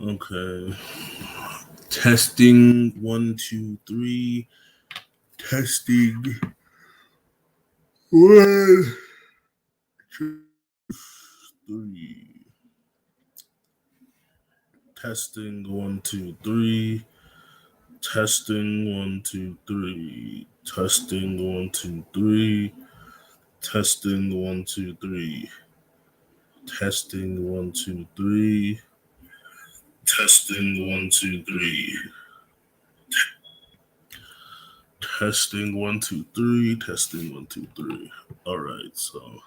Okay. Testing 1, 2, 3. Testing 1, 2, 3. Testing 1, 2, 3. Testing 1, 2, 3. Testing 1, 2, 3. Testing 1, 2, 3. Testing 1, 2, 3. Testing 1, 2, 3. Testing 1, 2, 3. Testing 1, 2, 3. All right, so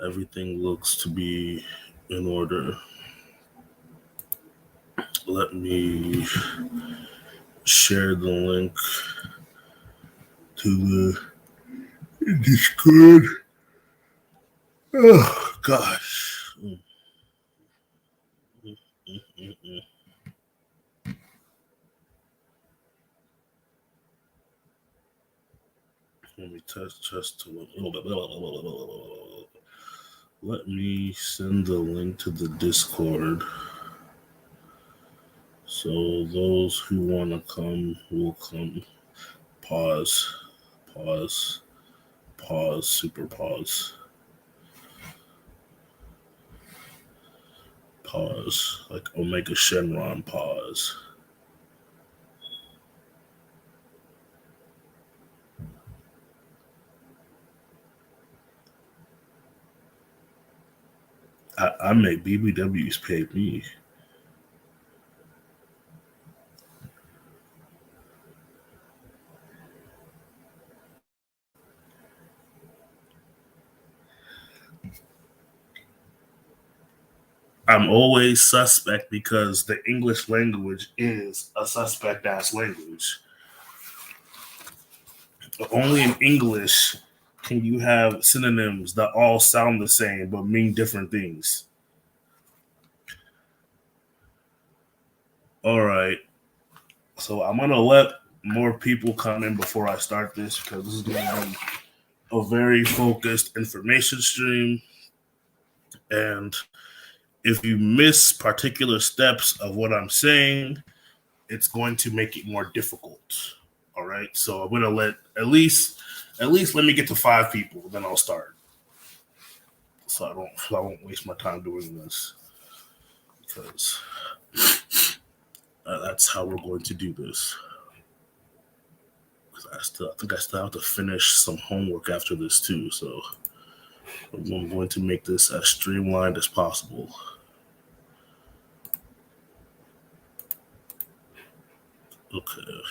everything looks to be in order. Let me share the link to the Discord. Oh gosh. Let me test. Let me send the link to the Discord. So those who want to come will come. Pause. Pause. Pause. Super pause. Pause. Like Omega Shenron pause. I make BBWs pay me. I'm always suspect because the English language is a suspect ass language. Only in English can you have synonyms that all sound the same but mean different things. All right. So I'm going to let more people come in before I start this because this is going to be a very focused information stream. And if you miss particular steps of what I'm saying, it's going to make it more difficult. All right. So I'm going to let at least let me get to 5 people, then I'll start. So I won't waste my time doing this because that's how we're going to do this. Because I think I still have to finish some homework after this too. So I'm going to make this as streamlined as possible. Okay.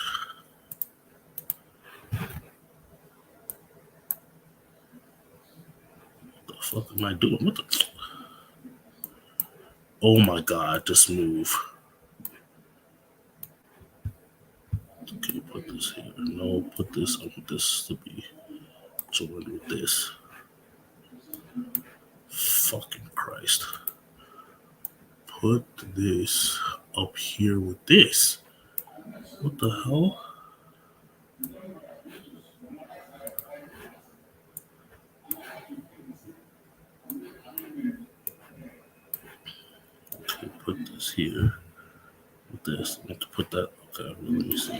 What the fuck am I doing? What the? Oh my god! Just move. Okay, put this here. No, put this. I want this to be joined with this. Fucking Christ. Put this up here with this. What the hell? Okay, put this here with this. I want to put that. Okay, let me see.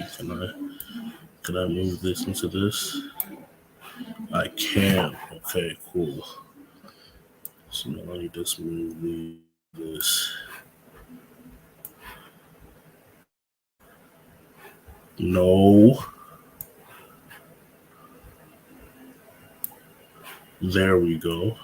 Can I move this into this? I can. Okay, cool. So now you just move this. No. There we go.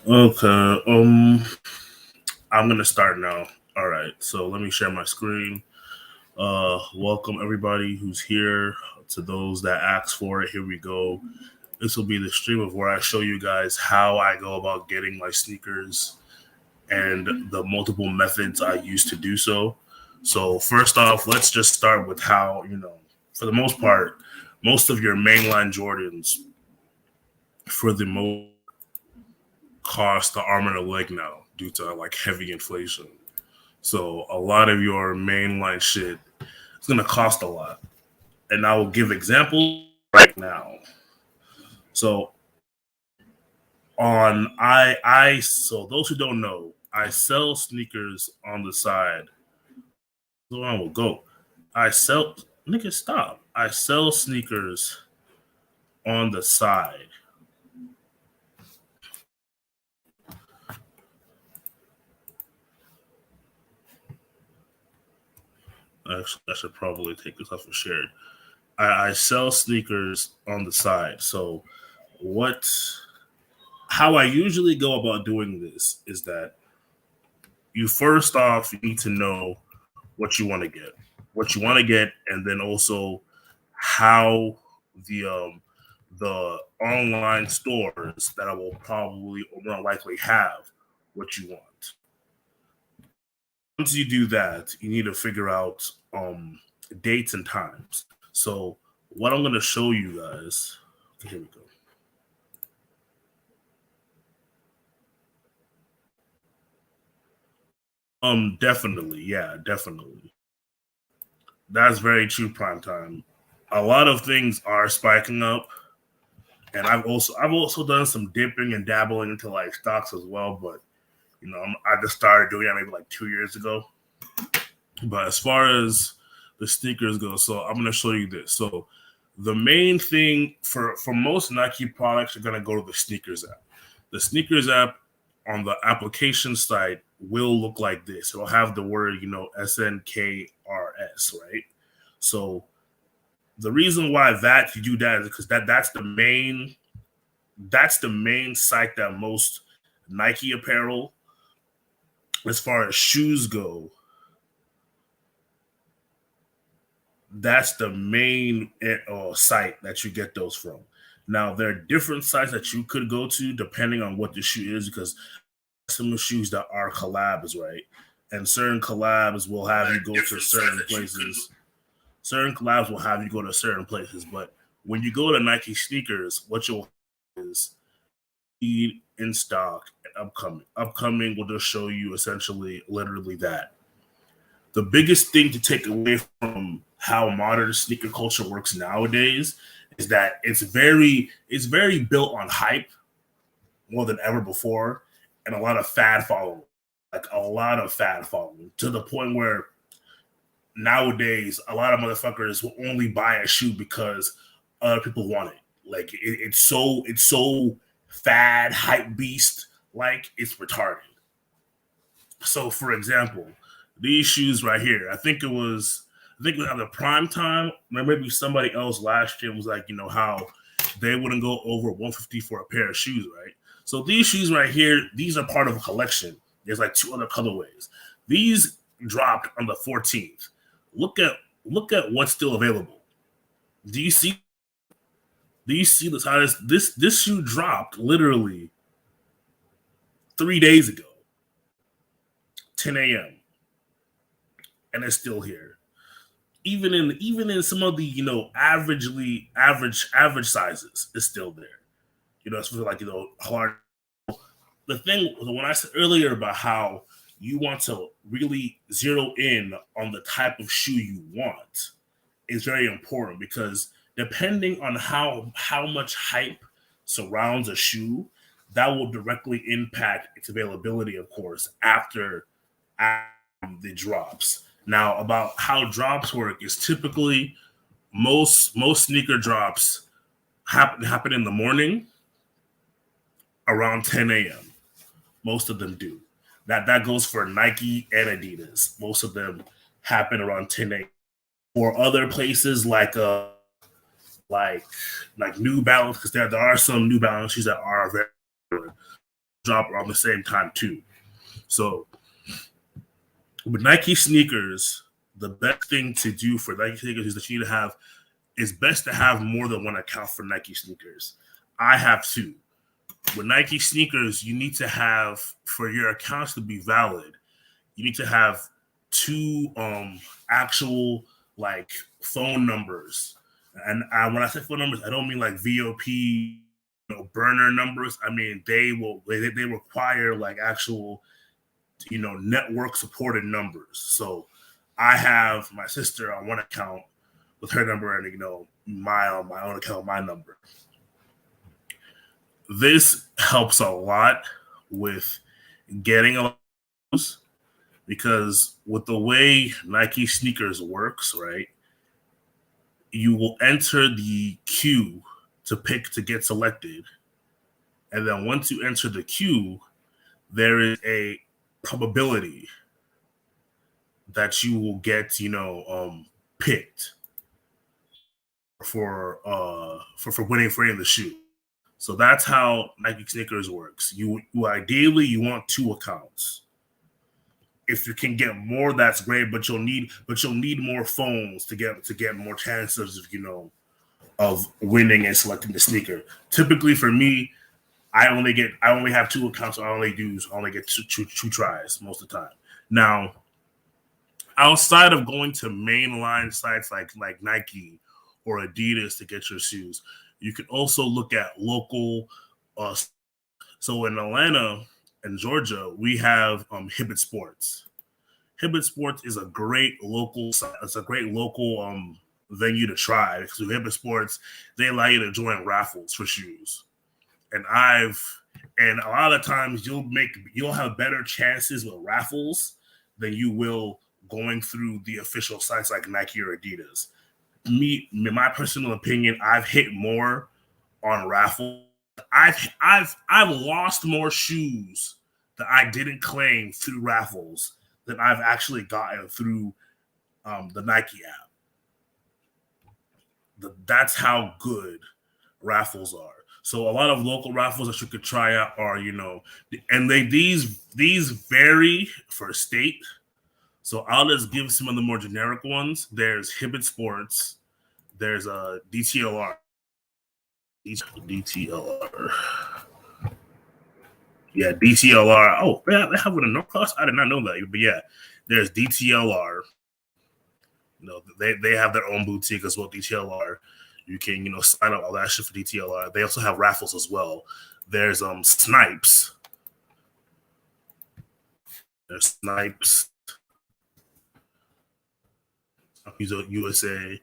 Okay. I'm gonna start now. All right. So let me share my screen. Welcome everybody who's here. To those that asked for it, here we go. This will be the stream of where I show you guys how I go about getting my sneakers and the multiple methods I use to do so. So first off, let's just start with how, for the most part, most of your mainline Jordans, for the most, cost the arm and a leg now. due to like heavy inflation. So a lot of your mainline shit is gonna cost a lot. And I will give examples right now. So so those who don't know, I sell sneakers on the side. So I will go. I sell nigga stop. I sell sneakers on the side. Actually, I should probably take this off and share it. I sell sneakers on the side. So what how I usually go about doing this is that you first off you need to know what you want to get. What you want to get, and then also how the um the online stores that I will probably or more likely have what you want. Once you do that, you need to figure out dates and times. So what I'm gonna show you guys. Okay, here we go. Definitely, yeah, definitely. That's very true. Prime time. A lot of things are spiking up, and I've also done some dipping and dabbling into like stocks as well. But I just started doing that maybe like 2 years ago. But as far as the sneakers go, so I'm gonna show you this. So the main thing for most Nike products, you're gonna go to the sneakers app. The sneakers app on the application site will look like this. It'll have the word, SNKRS, right? So the reason why that you do that is because that's the main site that most Nike apparel, as far as shoes go, that's the main site that you get those from. Now there are different sites that you could go to depending on what the shoe is, because some shoes that are collabs, right? And certain collabs will have you go to certain places. Certain collabs will have you go to certain places, but when you go to Nike sneakers, what you'll is in stock and upcoming. Upcoming will just show you essentially literally that. The biggest thing to take away from how modern sneaker culture works nowadays is that it's very built on hype more than ever before, and a lot of fad following. Like a lot of fad following to the point where nowadays a lot of motherfuckers will only buy a shoe because other people want it. Like it's so fad hype beast, like it's retarded. So for example, these shoes right here, I think it was either prime time or maybe somebody else last year was like, how they wouldn't go over 150 for a pair of shoes, right? So these shoes right here, these are part of a collection. There's like two other colorways. These dropped on the 14th. Look at look at what's still available. Do you see? Do you see this? How this shoe dropped literally 3 days ago, 10 a.m. and it's still here. Even in some of the average sizes, it's still there. It's like hard. The thing when I said earlier about how you want to really zero in on the type of shoe you want is very important, because depending on how much hype surrounds a shoe, that will directly impact its availability, of course, after the drops. Now, about how drops work is typically most sneaker drops happen in the morning around 10 a.m. Most of them do. That goes for Nike and Adidas. Most of them happen around 10 a.m. For other places like New Balance, because there are some New Balance shoes that are very good, drop around the same time too. So with Nike sneakers, the best thing to do for Nike sneakers is that you need to have it's best to have more than one account for Nike sneakers. I have two. With Nike sneakers, you need to have, for your accounts to be valid, you need to have two actual like phone numbers. And when I say phone numbers, I don't mean like VOP burner numbers. I mean they require like actual network supported numbers. So I have my sister on one account with her number, and my on my own account, my number. This helps a lot with getting a lot of views, because with the way Nike sneakers works, right? You will enter the queue to pick to get selected, and then once you enter the queue, there is a probability that you will get picked for winning for any of the shoe. So that's how Nike sneakers works. You ideally you want 2 accounts. If you can get more, that's great, but you'll need more phones to get more chances of winning and selecting the sneaker. Typically for me, I only have 2 accounts. So I only get two tries most of the time. Now, outside of going to mainline sites like Nike or Adidas to get your shoes, you can also look at local. So in Atlanta and Georgia, we have Hibbett Sports. Hibbett Sports is a great local. It's a great local venue to try, because with Hibbett Sports, they allow you to join raffles for shoes. And a lot of times you'll have better chances with raffles than you will going through the official sites like Nike or Adidas. In my personal opinion, I've hit more on raffles. I've lost more shoes that I didn't claim through raffles than I've actually gotten through the Nike app. That's how good raffles are. So a lot of local raffles that you could try out are, and these vary for state. So I'll just give some of the more generic ones. There's Hibbett Sports. There's a DTLR. DTLR. Yeah, DTLR. Oh, they have one in North Coast? I did not know that. But yeah, there's DTLR. They have their own boutique as well, DTLR. You can, sign up all that shit for DTLR. They also have raffles as well. There's Snipes. There's Snipes. USA.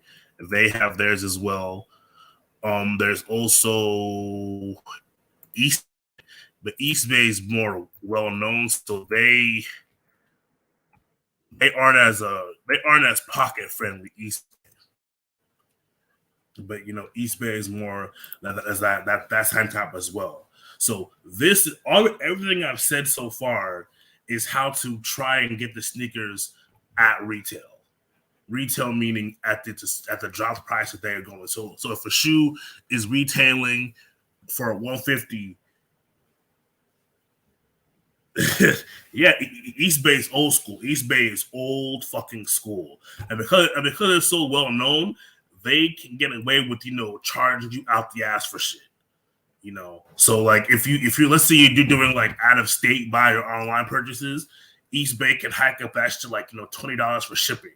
They have theirs as well. There's also East, but East Bay is more well known, so they aren't as pocket friendly. But East Bay is more that's hand top as well. So everything I've said so far is how to try and get the sneakers at retail. Retail meaning at the drop price that they are going. So if a shoe is retailing for $150, yeah, East Bay is old school. East Bay is old fucking school, and because it's so well known, they can get away with charging you out the ass for shit. So like if you let's say you're doing like out of state buy or online purchases, East Bay can hike up that shit like $20 for shipping.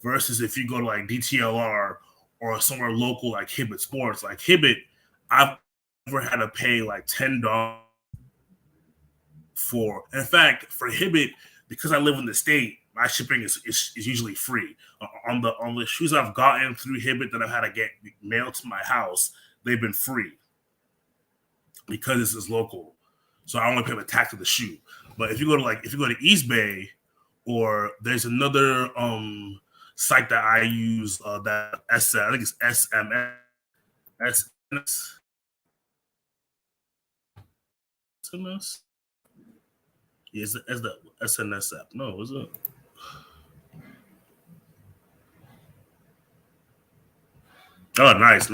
Versus if you go to like DTLR or somewhere local like Hibbett Sports, like Hibbett, I've never had to pay like $10 for. In fact, for Hibbett, because I live in the state, my shipping is usually free. On the shoes I've gotten through Hibbett that I've had to get mailed to my house, they've been free because this is local. So I only pay the tax of the shoe. But if you go to East Bay, or there's another site that I use that I think it's SMS. SMS? Yeah, it's the SNS app. No, is it? Oh, nice.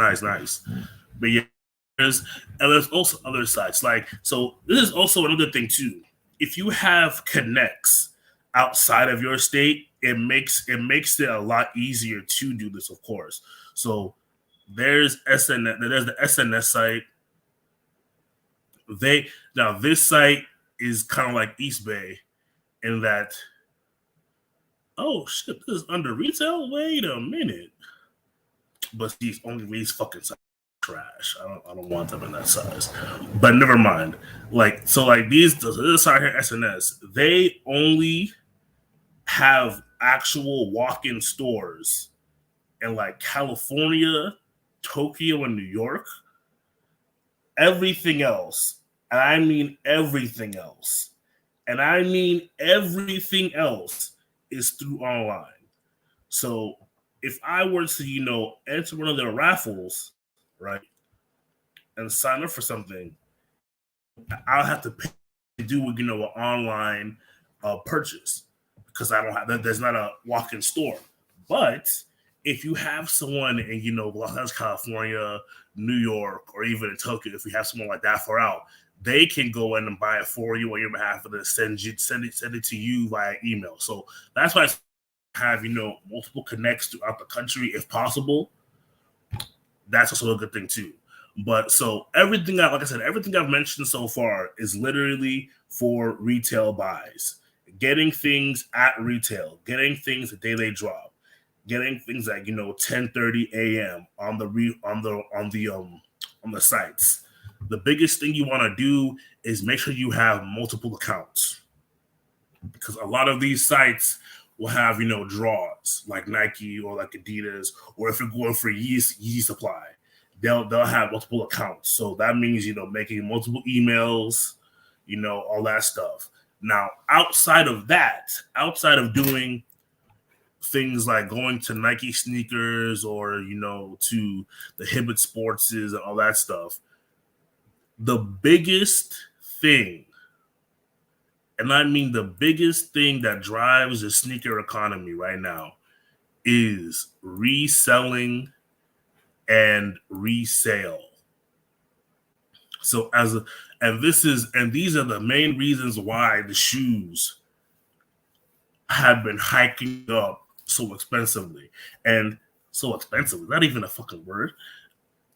But yeah, there's also other sites. So this is also another thing too. If you have connects outside of your state, it makes it a lot easier to do this, of course. So there's there's the SNS site. This site is kind of like East Bay in that, oh shit, this is under retail? Wait a minute. But these fucking sites trash. I don't want them in that size. But never mind. Like so, like this side here, SNS, they only have actual walk-in stores in like California, Tokyo, and New York. Everything else, and I mean everything else, and I mean everything else is through online. So if I were to, enter one of their raffles, right, and sign up for something, I'll have to pay to do, an online purchase because I don't have there's not a walk-in store. But if you have someone in, Los Angeles, California, New York, or even in Tokyo, if you have someone like that far out, they can go in and buy it for you on your behalf and then send it to you via email. So that's why I have, multiple connects throughout the country if possible. That's also a good thing too. But so everything, like I said, everything I've mentioned so far is literally for retail buys, getting things at retail, getting things the day they drop, getting things at 10:30 a.m. on the sites. The biggest thing you want to do is make sure you have multiple accounts because a lot of these sites will have draws like Nike or like Adidas, or if you're going for Yeezy supply, they'll have multiple accounts. So that means making multiple emails, all that stuff. Now, outside of doing things like going to Nike sneakers or to the Hibbett Sportses and all that stuff, the biggest thing, and I mean the biggest thing that drives the sneaker economy right now, is reselling and resale. So these are the main reasons why the shoes have been hiking up so expensively. And so expensive, not even a fucking word.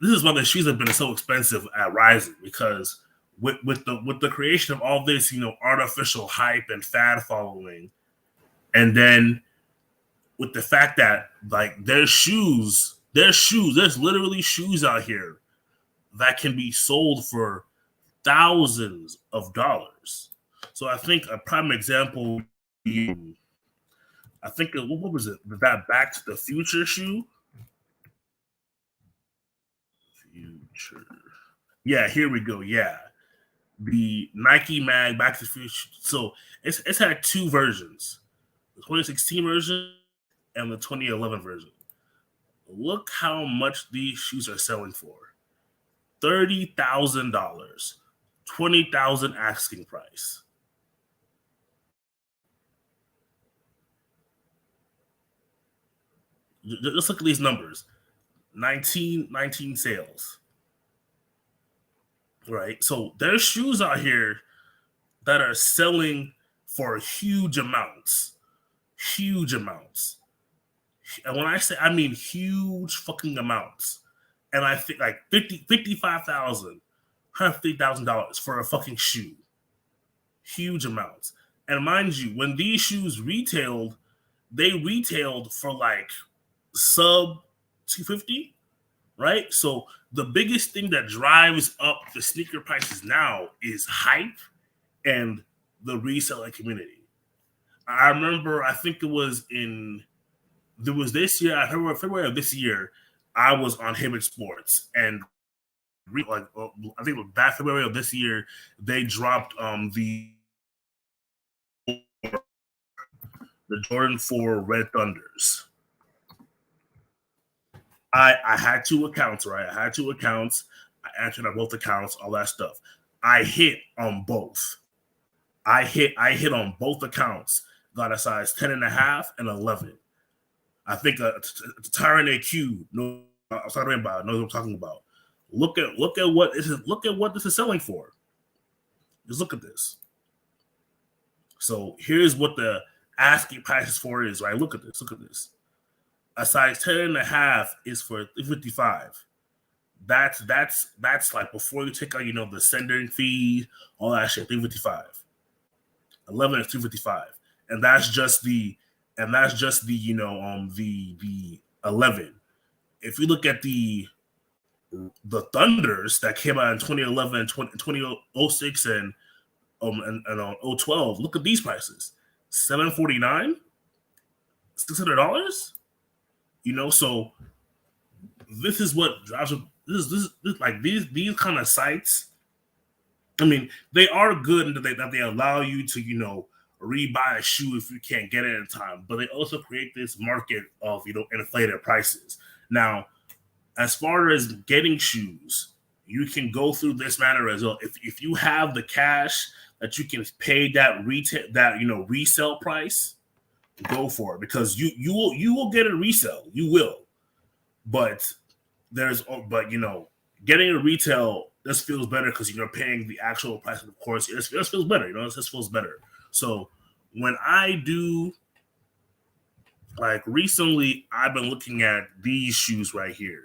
This is why the shoes have been so expensive at rising, because with the creation of all this, artificial hype and fad following, and then with the fact that like there's literally shoes out here that can be sold for thousands of dollars. So I think a prime example, I think what was it? That Back to the Future shoe? Future. Yeah, here we go. Yeah. The Nike Mag Back to the Future. So it's had two versions. The 2016 version and the 2011 version. Look how much these shoes are selling for. $30,000. 20,000 asking price. Just look at these numbers. 19 sales. Right? So there's shoes out here that are selling for huge amounts. Huge amounts. And when I say, I mean huge fucking amounts. And I think like $55,000, $150,000 for a fucking shoe. Huge amounts. And mind you, when these shoes retailed, they retailed for like sub 250, right? So the biggest thing that drives up the sneaker prices now is hype and the reselling community. I remember, I think there was this year, February of this year, I was on Hibbett Sports, and I think it was back February of this year, they dropped the Jordan 4 Red Thunders. I had two accounts, right? I had two accounts. I answered on both accounts, all that stuff. I hit on both. I hit on both accounts. Got a size 10.5 and 11. I think Tyron AQ. No, I'm talking about. Knows what I'm talking about. Look at what this is selling for. Just look at this. So here's what the asking prices for is, right? Look at this. Look at this. A size 10.5 is for $55. That's like before you take out, the sending fee, all that shit, $355. 11 is $255. And that's just the the 11. If you look at the the Thunders that came out in 2011 and 2006 and 012. Look at these prices: $749, $600. So this is what drives. This like these kind of sites. I mean, they are good in that they allow you to rebuy a shoe if you can't get it in time, but they also create this market of inflated prices. Now, as far as getting shoes, you can go through this manner as well. If you have the cash that you can pay that resale price, go for it, because you will get a resale. You will, but getting a retail just feels better because you're paying the actual price. Of course, it just feels better. It just feels better. So when I do, like recently, I've been looking at these shoes right here.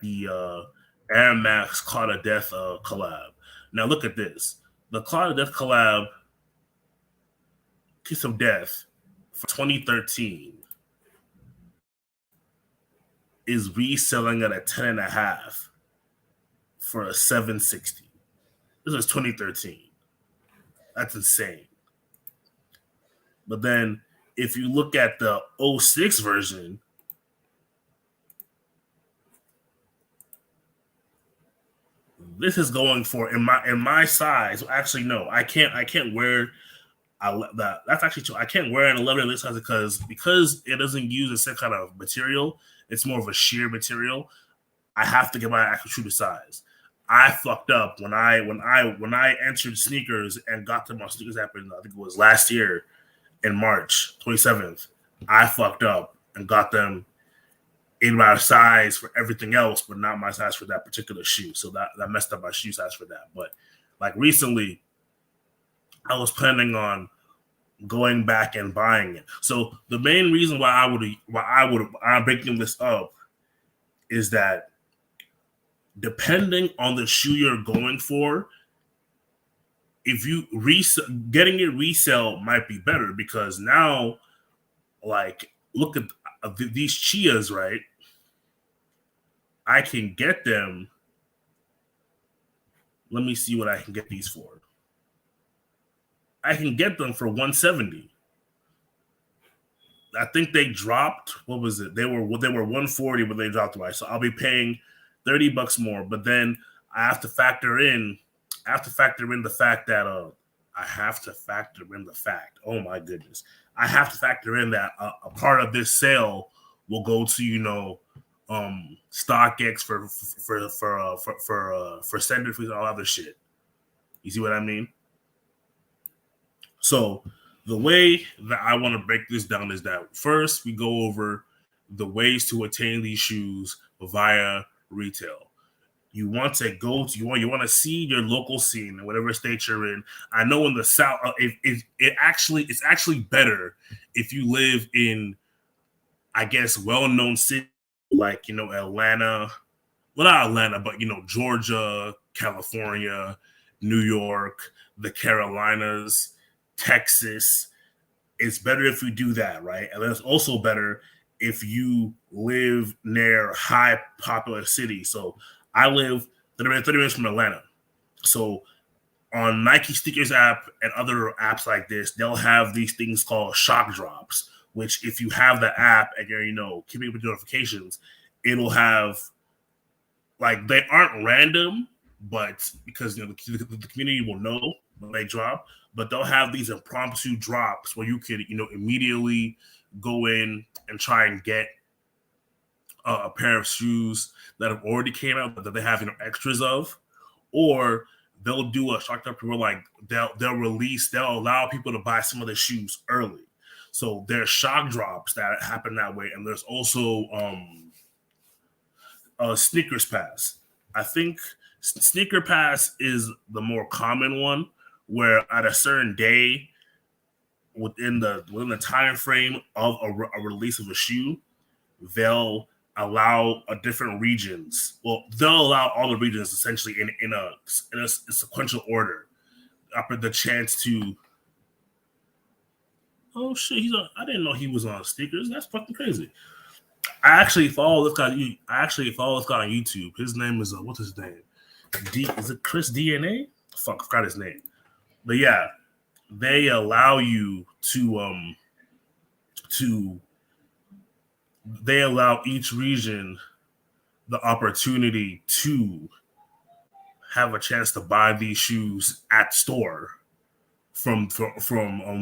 The Air Max Cloud of Death collab. Now look at this. The Cloud of Death collab, Kiss of Death, for 2013 is reselling at a 10.5 for a 760. This is 2013. That's insane. But then if you look at the 06 version, this is going for in my size. Actually, no, I can't wear that. That's actually true. I can't wear an 11 in this size because it doesn't use the same kind of material. It's more of a sheer material. I have to get my actual true to size. I fucked up when I entered sneakers and got to my sneakers app. I think it was last year in March 27th. I fucked up and got them in my size for everything else, but not my size for that particular shoe. So that messed up my shoe size for that. But like recently, I was planning on going back and buying it. So the main reason why I'm breaking this up is that depending on the shoe you're going for, if you getting it resale might be better, because now, like, look at these Chias, right? I can get them. Let me see what I can get these for. I can get them for 170. I think they dropped. What was it? They were 140, but they dropped twice. So I'll be paying $30 more. But then I have to factor in. The fact that Oh my goodness! I have to factor in that a part of this sale will go to StockX for sender fees and all other shit. You see what I mean? So the way that I want to break this down is that first we go over the ways to attain these shoes via retail. You want to you want to see your local scene in whatever state you're in. I know in the South, it's actually better if you live in, I guess, well-known cities like Atlanta. Well, not Atlanta, but Georgia, California, New York, the Carolinas, Texas. It's better if you do that, right? And it's also better if you live near high popular cities. So I live 30 minutes from Atlanta. So on Nike Sneakers app and other apps like this, they'll have these things called shock drops, which if you have the app and you're, keeping up with notifications, it'll have, like, they aren't random, but because the community will know when they drop, but they'll have these impromptu drops where you could immediately go in and try and get a pair of shoes that have already came out but that they have extras of, or they'll do a shock drop where like they'll allow people to buy some of the shoes early. So there's shock drops that happen that way, and there's also Sneakers Pass. I think Sneaker Pass is the more common one, where at a certain day within the time frame of a release of a shoe, they'll allow different regions. Well, they'll allow all the regions essentially in a sequential order, up the chance to Oh shit, he's on. I didn't know he was on sneakers. That's fucking crazy. I actually follow this guy. I actually follow this guy on YouTube. His name is what's his name? Is it Chris DNA? Fuck, I forgot his name. But yeah, they allow you to they allow each region the opportunity to have a chance to buy these shoes at store from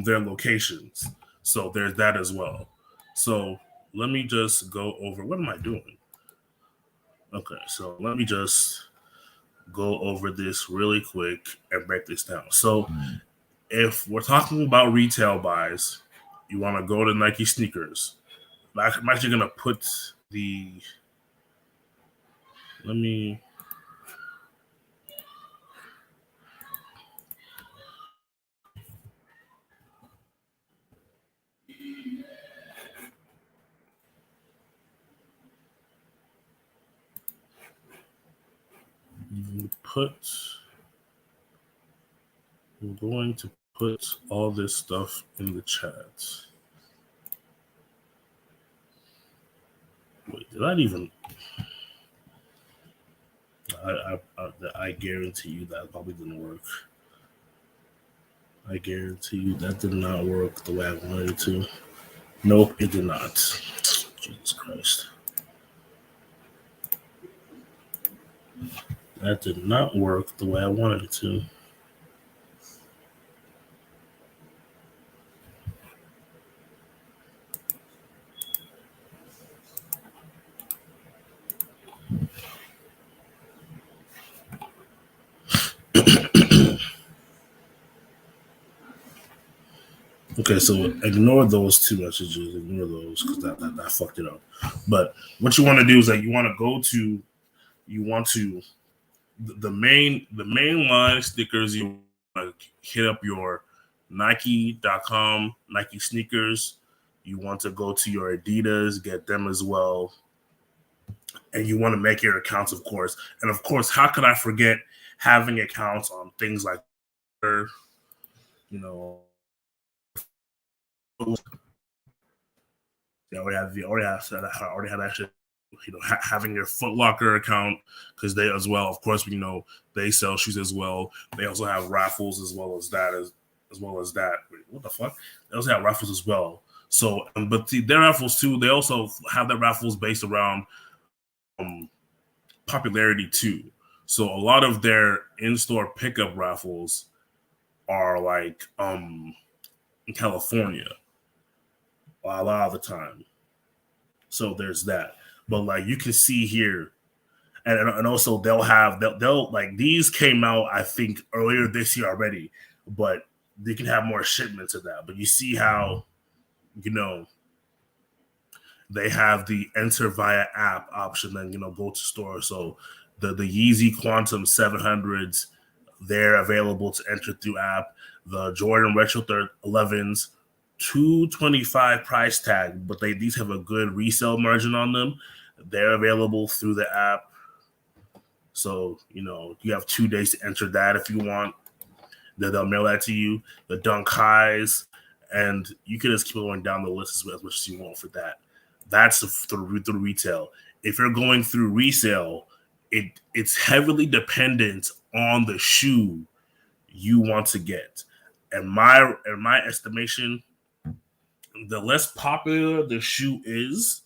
their locations. So there's that as well. So let me just go over what am I doing? Okay, so let me just go over this really quick and break this down. So if we're talking about retail buys, you want to go to Nike sneakers. I'm actually gonna put the let me put I'm going to put all this stuff in the chat. Wait, did I even? I guarantee you that probably didn't work. I guarantee you that did not work the way I wanted it to. Nope, it did not. Jesus Christ. That did not work the way I wanted it to. Okay, so ignore those two messages. Ignore those because that fucked it up. But what you want to do is that you want to go to the main line stickers. You want to hit up your Nike.com, Nike sneakers. You want to go to your Adidas, get them as well. And you want to make your accounts, of course. And of course, how could I forget having accounts on things like, you know, they already had actually, having your Foot Locker account because they as well, of course, they sell shoes as well. They also have raffles as well as that Wait, what the fuck? They also have raffles as well. So, but their raffles too. They also have their raffles based around popularity too. So a lot of their in-store pickup raffles are like in California a lot of the time. So there's that. But like you can see here, and also they'll like these came out I think earlier this year already, but they can have more shipments of that. But you see how they have the enter via app option, then go to store. So the Yeezy Quantum 700s, they're available to enter through app. The Jordan Retro 11s, 225 price tag, but these have a good resale margin on them. They're available through the app. So, you have 2 days to enter that if you want. They'll mail that to you. The Dunk Highs, and you can just keep going down the list as much as you want for that. That's through retail. If you're going through resale, it's heavily dependent on the shoe you want to get. And my estimation, the less popular the shoe is,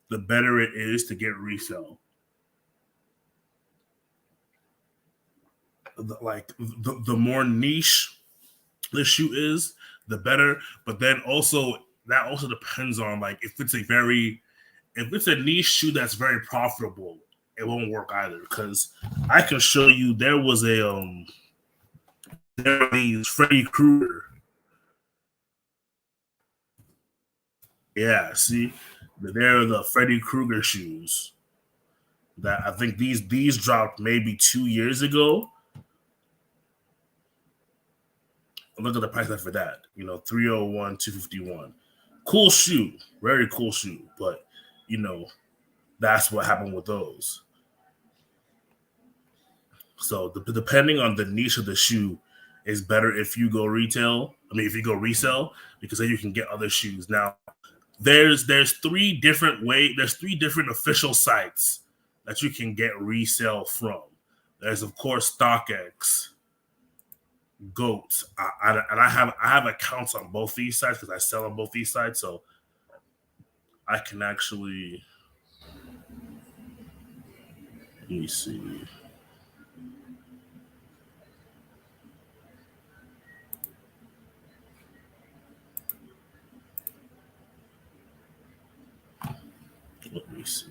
the better it is to get resale. The more niche the shoe is, the better. But then that also depends on like if it's a niche shoe that's very profitable, it won't work either. Because I can show you there was Freddy Krueger. Yeah, see, they're the Freddy Krueger shoes that I think these dropped maybe 2 years ago. Look at the price tag for that. 301, 251. Cool shoe, very cool shoe, but that's what happened with those. So depending on the niche of the shoe it's better if you go retail. I mean, if you go resell, because then you can get other shoes. Now, there's three different official sites that you can get resale from. There's of course StockX, Goat, and I have accounts on both these sites because I sell on both these sites, so I can actually let me see. Let me see.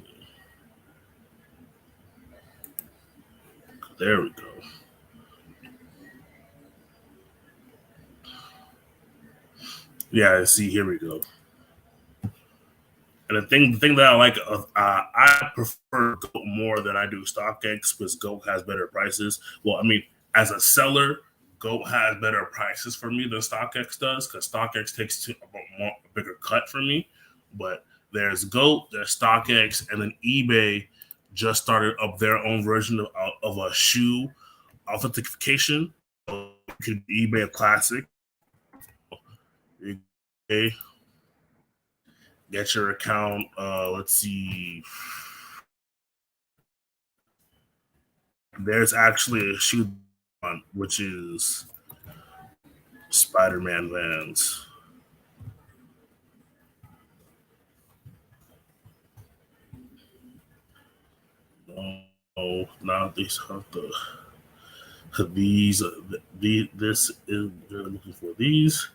There we go. Yeah, see, here we go. And the thing that I like, I prefer Goat more than I do StockX because Goat has better prices. Well, I mean, as a seller, Goat has better prices for me than StockX does because StockX takes a bigger cut for me. But there's Goat, there's StockX, and then eBay just started up their own version of a shoe authentication. So you can eBay a classic. Okay, get your account. Let's see. There's actually a shoe on which is Spider-Man Vans. No, now these have these. This is they're looking for. These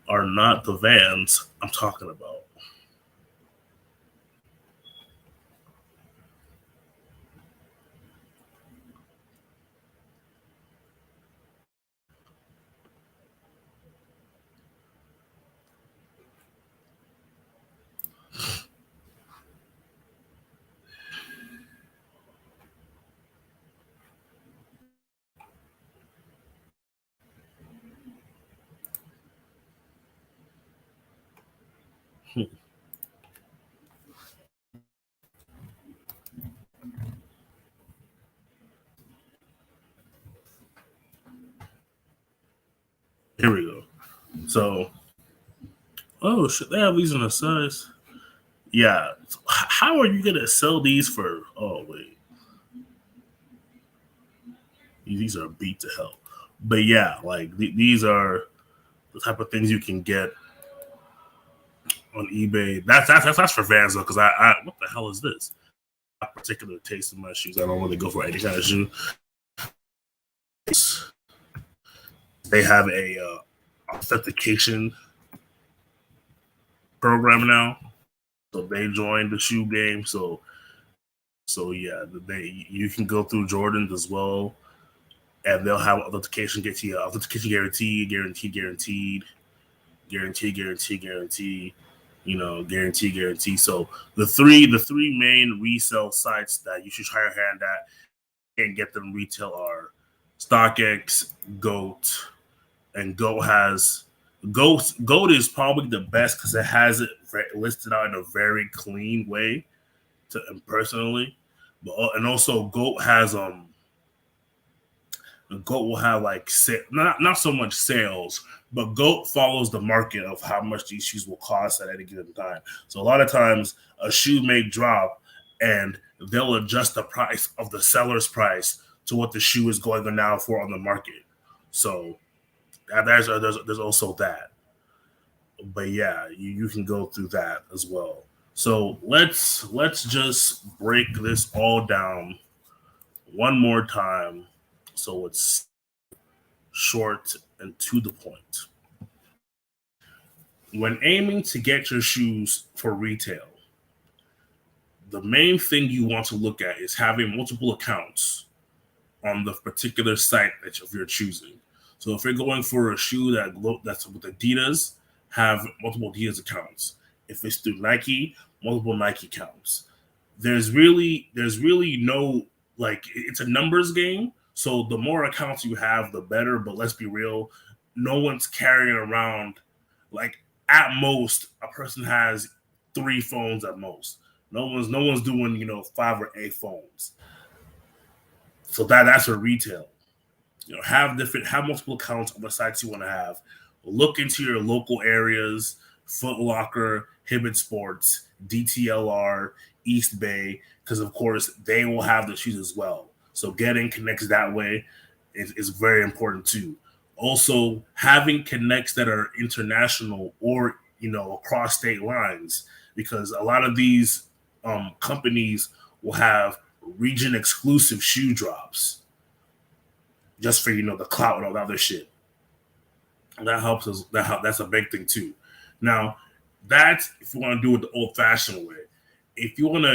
are not the Vans I'm talking about. Here we go. So, oh shit, they have these in a size. Yeah. How are you gonna sell these for? Oh wait, these are beat to hell. But yeah, like these are the type of things you can get on eBay. That's for Vans though, because I what the hell is this? A particular taste in my shoes. I don't really go for any kind of shoe. They have a authentication program now, so they joined the shoe game. So yeah, they you can go through Jordans as well, and they'll have authentication get you authentication guarantee. You know, guarantee. So the three main resale sites that you should try your hand at and get them retail are StockX, Goat, and Goat is probably the best because it has it listed out in a very clean way to personally, but and also Goat will have like not so much sales, but Goat follows the market of how much these shoes will cost at any given time. So a lot of times a shoe may drop and they'll adjust the price of the seller's price to what the shoe is going on now for on the market. So there's also that. But yeah, you can go through that as well. So let's just break this all down one more time so it's short and to the point. When aiming to get your shoes for retail, the main thing you want to look at is having multiple accounts on the particular site that you're choosing. So if you're going for a shoe that's with Adidas, have multiple Adidas accounts. If it's through Nike, multiple Nike accounts. There's really no like it's a numbers game. So the more accounts you have, the better. But let's be real, no one's carrying around like at most a person has three phones at most. No one's doing 5 or 8 phones. So that's for retail. have multiple accounts on the sites you want to have. Look into your local areas: Foot Locker, Hibbett Sports, DTLR, East Bay, because of course they will have the shoes as well. So getting connects that way is very important too. Also, having connects that are international or across state lines, because a lot of these companies will have region exclusive shoe drops just for the clout and all that other shit. That helps us. That's a big thing too. Now, that's if you want to do it the old fashioned way. If you want to,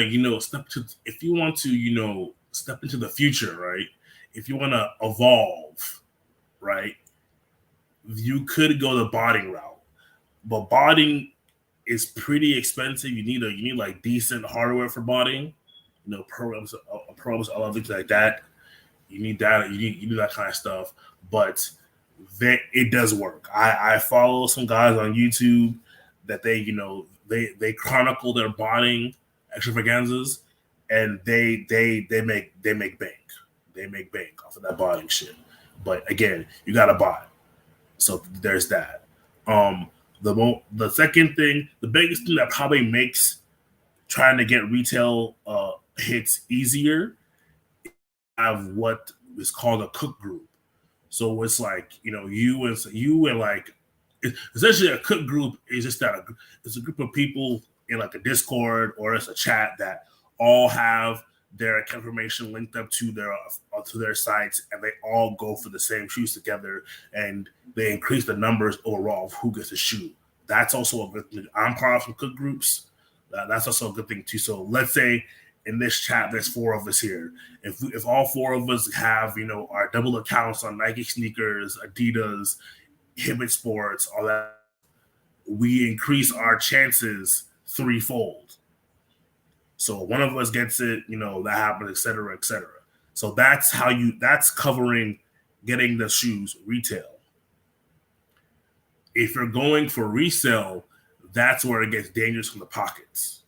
if you want to, step into the future, right? If you want to evolve, right? You could go the botting route, but botting is pretty expensive. You need like decent hardware for botting, programs, all of things like that. You need that. You need that kind of stuff. But it does work. I follow some guys on YouTube that they chronicle their botting extravaganzas, and they make bank. They make bank off of that botting shit. But again, you gotta buy. So there's that. The second thing, the biggest thing that probably makes trying to get retail hits easier, have what is called a cook group. So it's like you and like essentially a cook group is just that it's a group of people in like a Discord or it's a chat that all have their account information linked up to their sites, and they all go for the same shoes together, and they increase the numbers overall of who gets a shoe. That's also a good thing. I'm part of some cook groups. That's also a good thing too. So let's say in this chat there's four of us here. If all four of us have our double accounts on Nike sneakers, Adidas, Hibbett Sports, all that, we increase our chances threefold. So one of us gets it, that happens, et cetera, et cetera. So that's covering getting the shoes retail. If you're going for resale, that's where it gets dangerous from the pockets.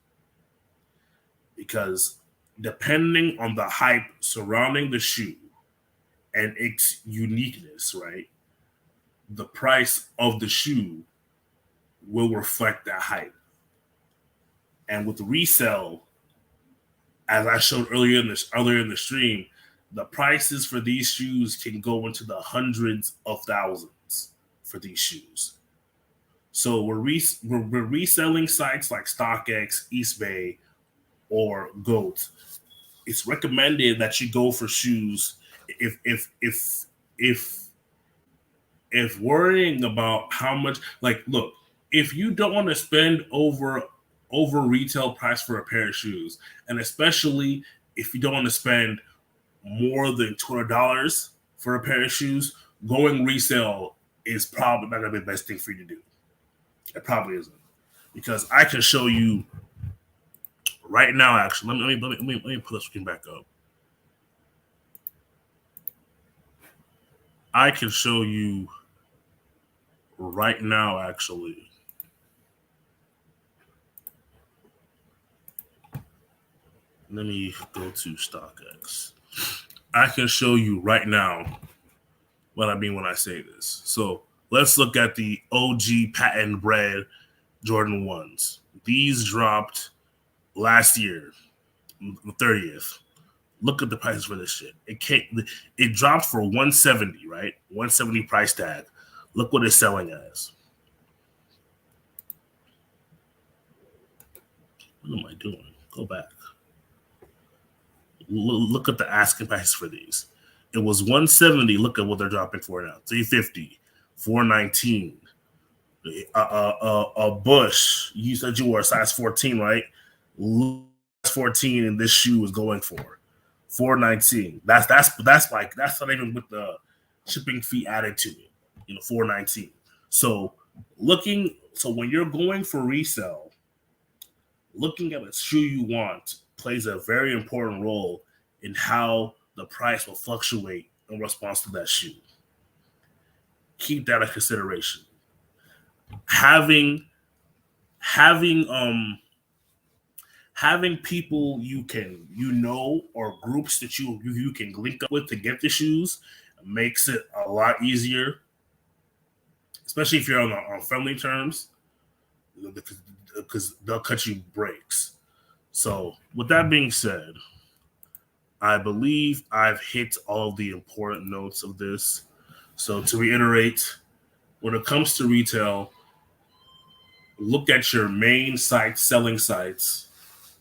Because depending on the hype surrounding the shoe and its uniqueness, right, the price of the shoe will reflect that hype. And with resale, as I showed earlier in the stream, the prices for these shoes can go into the hundreds of thousands for these shoes. So we're reselling sites like StockX, Eastbay, or Goat. It's recommended that you go for shoes if if worrying about how much, like, look, if you don't want to spend over retail price for a pair of shoes, and especially if you don't want to spend more than $200 for a pair of shoes, going resale is probably not gonna be the best thing for you to do. It probably isn't, because I can show you right now. Actually, let me put the screen back up. I can show you right now. Actually, let me go to StockX. I can show you right now what I mean when I say this. So let's look at the OG patent bred Jordan 1s. These dropped last year, the 30th. Look at the prices for this shit. It dropped for 170, right? 170 price tag. Look what it's selling as. What am I doing? Go back. Look at the asking prices for these. It was 170. Look at what they're dropping for now. 350, 419. A Bush. You said you were a size 14, right? Size 14, and this shoe was going for 419. That's not even with the shipping fee added to it. 419. So when you're going for resale, looking at a shoe you want plays a very important role in how the price will fluctuate in response to that shoe. Keep that in consideration. Having people or groups that you can link up with to get the shoes makes it a lot easier, especially if you're on friendly terms, because they'll cut you breaks. So, with that being said, I believe I've hit all the important notes of this. So, to reiterate, when it comes to retail, look at your main sites, selling sites,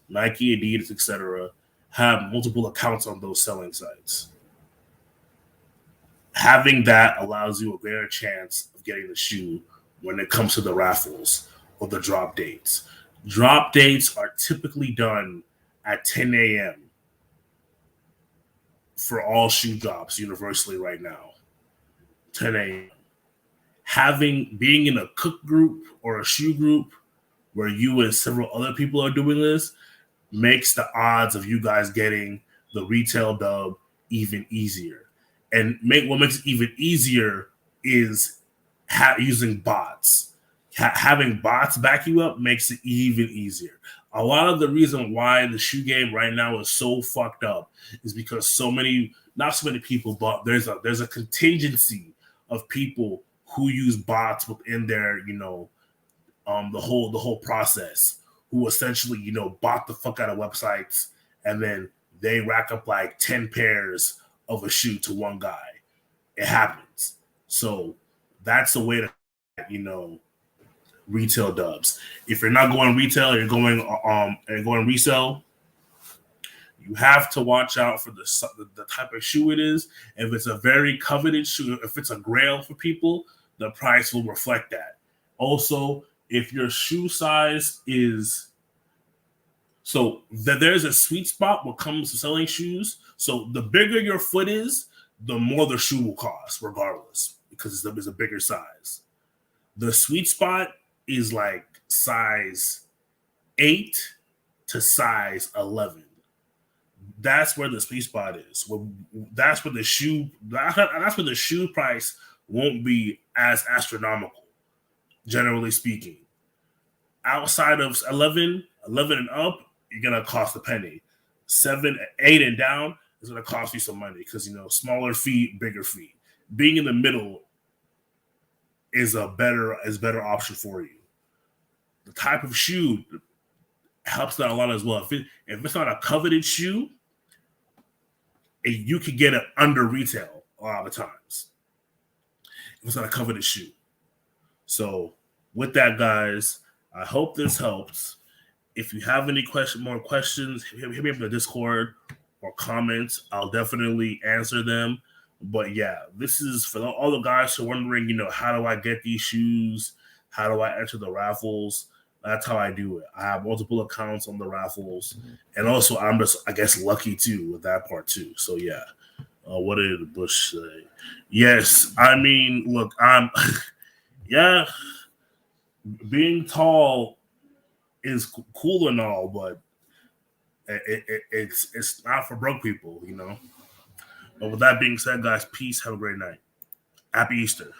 Nike, Adidas, etc. Have multiple accounts on those selling sites. Having that allows you a greater chance of getting the shoe when it comes to the raffles or the drop dates. Drop dates are typically done at 10 a.m. for all shoe drops universally right now. 10 a.m. Being in a cook group or a shoe group where you and several other people are doing this makes the odds of you guys getting the retail dub even easier. And what makes it even easier is using bots. Having bots back you up makes it even easier. A lot of the reason why the shoe game right now is so fucked up is because not so many people, but there's a contingency of people who use bots within their, the whole process, who essentially, bought the fuck out of websites and then they rack up like 10 pairs of a shoe to one guy. It happens. So that's the way to, retail dubs. If you're not going retail, you're going resell, you have to watch out for the type of shoe it is. If it's a very coveted shoe, if it's a grail for people, the price will reflect that. Also, if your shoe size is there's a sweet spot when it comes to selling shoes. So the bigger your foot is, the more the shoe will cost, regardless, because it's a bigger size. The sweet spot is like size 8 to size 11. That's where the sweet spot is. That's where the shoe price won't be as astronomical, generally speaking. Outside of 11 and up, you're gonna cost a penny. 7, 8 and down is gonna cost you some money because smaller feet, bigger feet. Being in the middle is better option for you. The type of shoe helps that a lot as well. If it's not a coveted shoe, you can get it under retail a lot of times. If it's not a coveted shoe. So with that, guys, I hope this helps. If you have any more questions, hit me up in the Discord or comments. I'll definitely answer them. But yeah, this is for all the guys who are wondering, how do I get these shoes? How do I enter the raffles? That's how I do it. I have multiple accounts on the raffles. And also, I'm just, I guess, lucky too with that part too. So yeah. What did Bush say? Yes, I mean, look, yeah, being tall is cool and all, but it's not for broke people, But with that being said, guys, peace. Have a great night. Happy Easter.